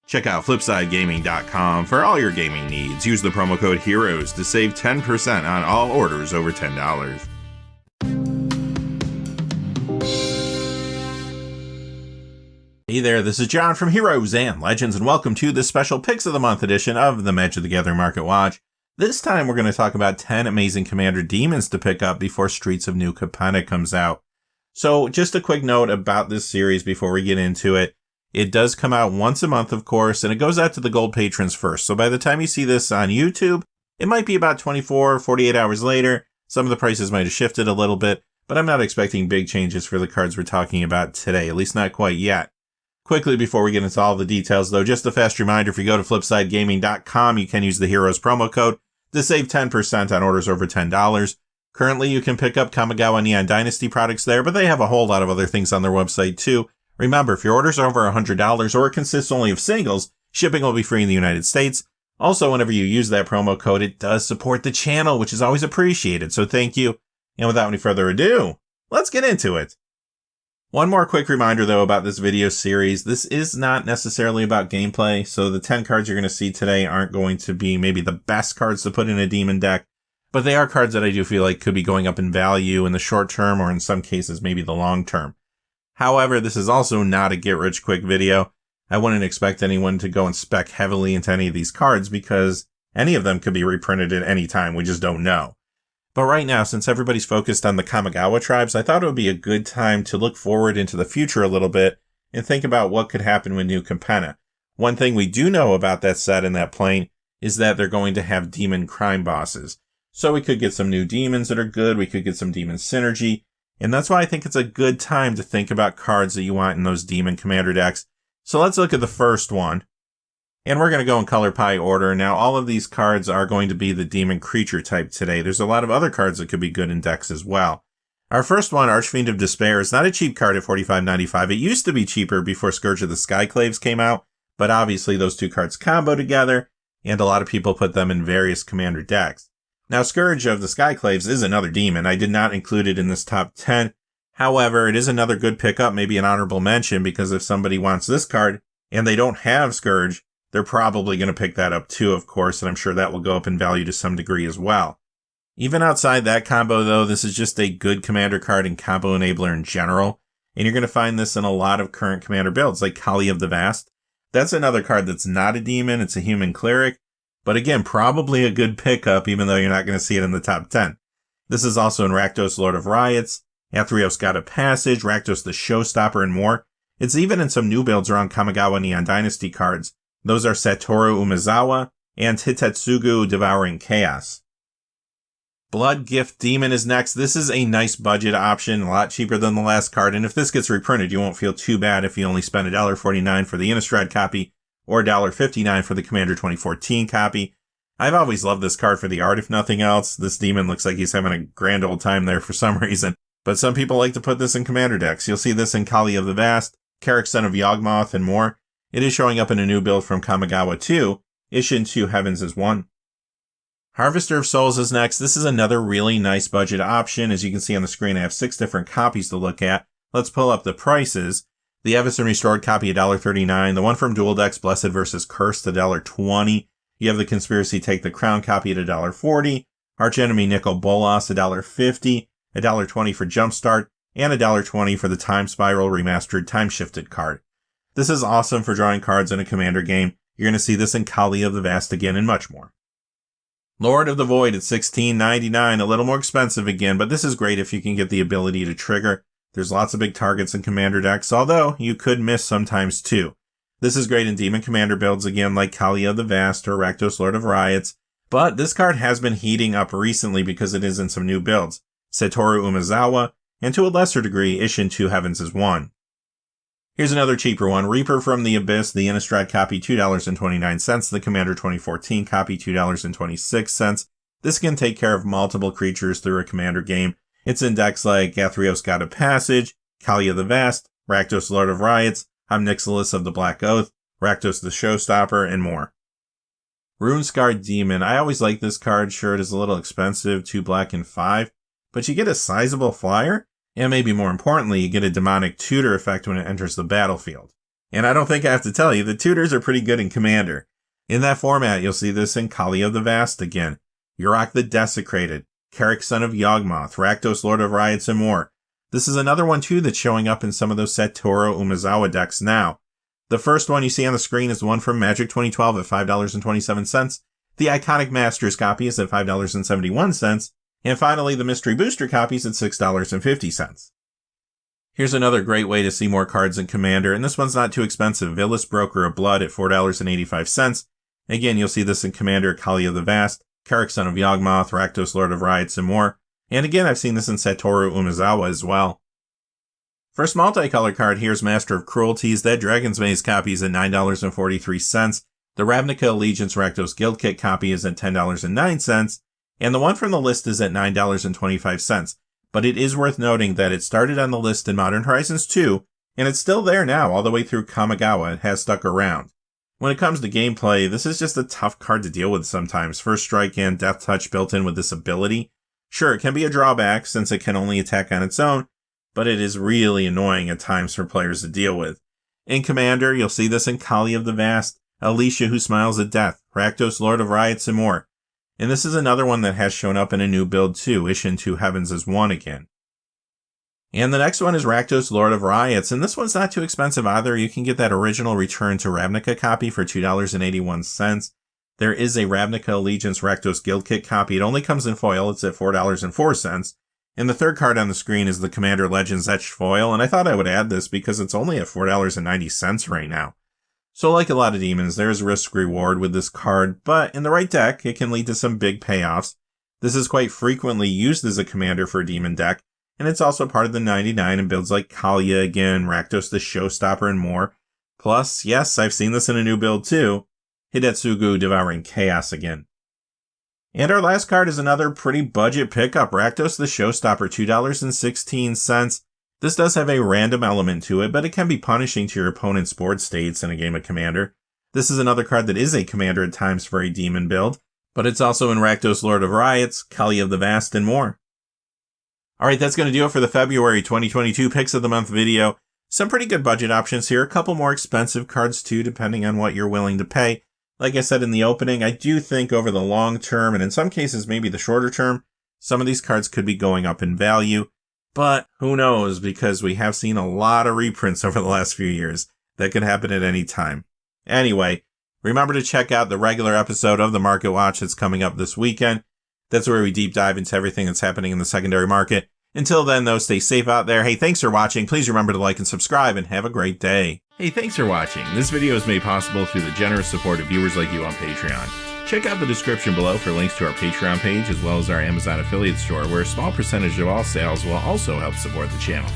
Check out FlipsideGaming.com for all your gaming needs. Use the promo code HEROES to save 10% on all orders over $10. Hey there, this is John from Heroes and Legends, and welcome to this special Picks of the Month edition of the Magic the Gathering Market Watch. This time we're going to talk about 10 amazing Commander Demons to pick up before Streets of New Capenna comes out. So just a quick note about this series before we get into it. It does come out once a month, of course, and it goes out to the gold patrons first. So by the time you see this on YouTube, it might be about 24, 48 hours later. Some of the prices might have shifted a little bit, but I'm not expecting big changes for the cards we're talking about today, at least not quite yet. Quickly, before we get into all the details, though, just a fast reminder, if you go to FlipsideGaming.com, you can use the Heroes promo code to save 10% on orders over $10. Currently, you can pick up Kamigawa Neon Dynasty products there, but they have a whole lot of other things on their website, too. Remember, if your orders are over $100 or it consists only of singles, shipping will be free in the United States. Also, whenever you use that promo code, it does support the channel, which is always appreciated, so thank you. And without any further ado, let's get into it. One more quick reminder, though, about this video series. This is not necessarily about gameplay, so the 10 cards you're going to see today aren't going to be maybe the best cards to put in a demon deck, but they are cards that I do feel like could be going up in value in the short term, or in some cases, maybe the long term. However, this is also not a get-rich-quick video. I wouldn't expect anyone to go and spec heavily into any of these cards because any of them could be reprinted at any time. We just don't know. But right now, since everybody's focused on the Kamigawa tribes, I thought it would be a good time to look forward into the future a little bit and think about what could happen with New Capenna. One thing we do know about that set and that plane is that they're going to have demon crime bosses. So we could get some new demons that are good. We could get some demon synergy. And that's why I think it's a good time to think about cards that you want in those demon commander decks. So let's look at the first one. And we're going to go in color pie order. Now, all of these cards are going to be the demon creature type today. There's a lot of other cards that could be good in decks as well. Our first one, Archfiend of Despair, is not a cheap card at $45.95. It used to be cheaper before Scourge of the Skyclaves came out, but obviously those two cards combo together, and a lot of people put them in various commander decks. Now, Scourge of the Skyclaves is another demon. I did not include it in this top 10. However, it is another good pickup, maybe an honorable mention, because if somebody wants this card and they don't have Scourge, they're probably going to pick that up too, of course, and I'm sure that will go up in value to some degree as well. Even outside that combo, though, this is just a good commander card and combo enabler in general, and you're going to find this in a lot of current commander builds, like Kali of the Vast. That's another card that's not a demon, it's a human cleric, but again, probably a good pickup, even though you're not going to see it in the top 10. This is also in Rakdos, Lord of Riots, Athreos God of Passage, Rakdos the Showstopper, and more. It's even in some new builds around Kamigawa Neon Dynasty cards. Those are Satoru Umezawa and Hitetsugu Devouring Chaos. Blood Gift Demon is next. This is a nice budget option, a lot cheaper than the last card, and if this gets reprinted, you won't feel too bad if you only spend $1.49 for the Innistrad copy or $1.59 for the Commander 2014 copy. I've always loved this card for the art, if nothing else. This demon looks like he's having a grand old time there for some reason, but some people like to put this in commander decks. You'll see this in Kali of the Vast, Carrick Son of Yawgmoth, and more. It is showing up in a new build from Kamigawa 2, Ishin 2 Heavens is 1. Harvester of Souls is next. This is another really nice budget option. As you can see on the screen, I have 6 different copies to look at. Let's pull up the prices. The Evanston Restored copy, $1.39. The one from Dual Decks, Blessed vs. Cursed, $1.20. You have the Conspiracy Take the Crown copy at $1.40. Archenemy Nicol Bolas, $1.50. $1.20 for Jumpstart, and $1.20 for the Time Spiral Remastered Time Shifted card. This is awesome for drawing cards in a commander game. You're going to see this in Kali of the Vast again and much more. Lord of the Void at $16.99, a little more expensive again, but this is great if you can get the ability to trigger. There's lots of big targets in commander decks, although you could miss sometimes too. This is great in demon commander builds again, like Kali of the Vast or Rakdos Lord of Riots, but this card has been heating up recently because it is in some new builds. Satoru Umezawa, and to a lesser degree, Ishin 2 Heavens is 1. Here's another cheaper one, Reaper from the Abyss, the Innistrad copy, $2.29, the Commander 2014 copy, $2.26. This can take care of multiple creatures through a commander game. It's in decks like Athreos God of Passage, Kali of the Vast, Rakdos Lord of Riots, Omnixilis of the Black Oath, Rakdos the Showstopper, and more. Runescarred Demon. I always like this card. Sure, it is a little expensive, 2 black and 5, but you get a sizable flyer, and maybe more importantly, you get a demonic tutor effect when it enters the battlefield. And I don't think I have to tell you, the tutors are pretty good in Commander. In that format, you'll see this in Kali the Vast again, Yurok the Desecrated, Carrick Son of Yawgmoth, Rakdos Lord of Riots, and more. This is another one too that's showing up in some of those Satoru Umezawa decks now. The first one you see on the screen is the one from Magic 2012 at $5.27. The Iconic Masters copy is at $5.71. And finally, the Mystery Booster copy is at $6.50. Here's another great way to see more cards in Commander, and this one's not too expensive. Villas Broker of Blood at $4.85. Again, you'll see this in Commander, Kali of the Vast, Carrick Son of Yawgmoth, Rakdos Lord of Riots, and more. And again, I've seen this in Satoru Umezawa as well. First multicolor card here is Master of Cruelties. That Dragon's Maze copy is at $9.43. The Ravnica Allegiance Rakdos Guild Kit copy is at $10.09. And the one from the list is at $9.25. But it is worth noting that it started on the list in Modern Horizons 2, and it's still there now all the way through Kamigawa. It has stuck around. When it comes to gameplay, this is just a tough card to deal with sometimes. First Strike and Death Touch built in with this ability. Sure, it can be a drawback since it can only attack on its own, but it is really annoying at times for players to deal with. In Commander, you'll see this in Kali of the Vast, Alicia Who Smiles at Death, Rakdos Lord of Riots, and more. And this is another one that has shown up in a new build too, Ishin Two Heavens as one again. And the next one is Rakdos Lord of Riots, and this one's not too expensive either. You can get that original Return to Ravnica copy for $2.81. There is a Ravnica Allegiance Rakdos Guild Kit copy. It only comes in foil. It's at $4.04. And the third card on the screen is the Commander Legends Etched foil, and I thought I would add this because it's only at $4.90 right now. So like a lot of demons, there's risk reward with this card, but in the right deck, it can lead to some big payoffs. This is quite frequently used as a commander for a demon deck, and it's also part of the 99 in builds like Kalia again, Rakdos the Showstopper, and more. Plus, yes, I've seen this in a new build too, Hidetsugu Devouring Chaos again. And our last card is another pretty budget pickup, Rakdos the Showstopper, $2.16. This does have a random element to it, but it can be punishing to your opponent's board states in a game of Commander. This is another card that is a commander at times for a demon build, but it's also in Rakdos Lord of Riots, Kali of the Vast, and more. Alright, that's going to do it for the February 2022 Picks of the Month video. Some pretty good budget options here, a couple more expensive cards too, depending on what you're willing to pay. Like I said in the opening, I do think over the long term, and in some cases maybe the shorter term, some of these cards could be going up in value. But who knows, because we have seen a lot of reprints over the last few years. That could happen at any time. Anyway, remember to check out the regular episode of the Market Watch that's coming up this weekend. That's where we deep dive into everything that's happening in the secondary market. Until then, though, stay safe out there. Hey, thanks for watching. Please remember to like and subscribe, and have a great day. Hey, thanks for watching. This video is made possible through the generous support of viewers like you on Patreon. Check out the description below for links to our Patreon page, as well as our Amazon affiliate store, where a small percentage of all sales will also help support the channel.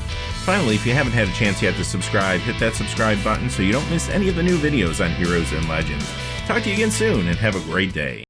Finally, if you haven't had a chance yet to subscribe, hit that subscribe button so you don't miss any of the new videos on Heroes and Legends. Talk to you again soon, and have a great day.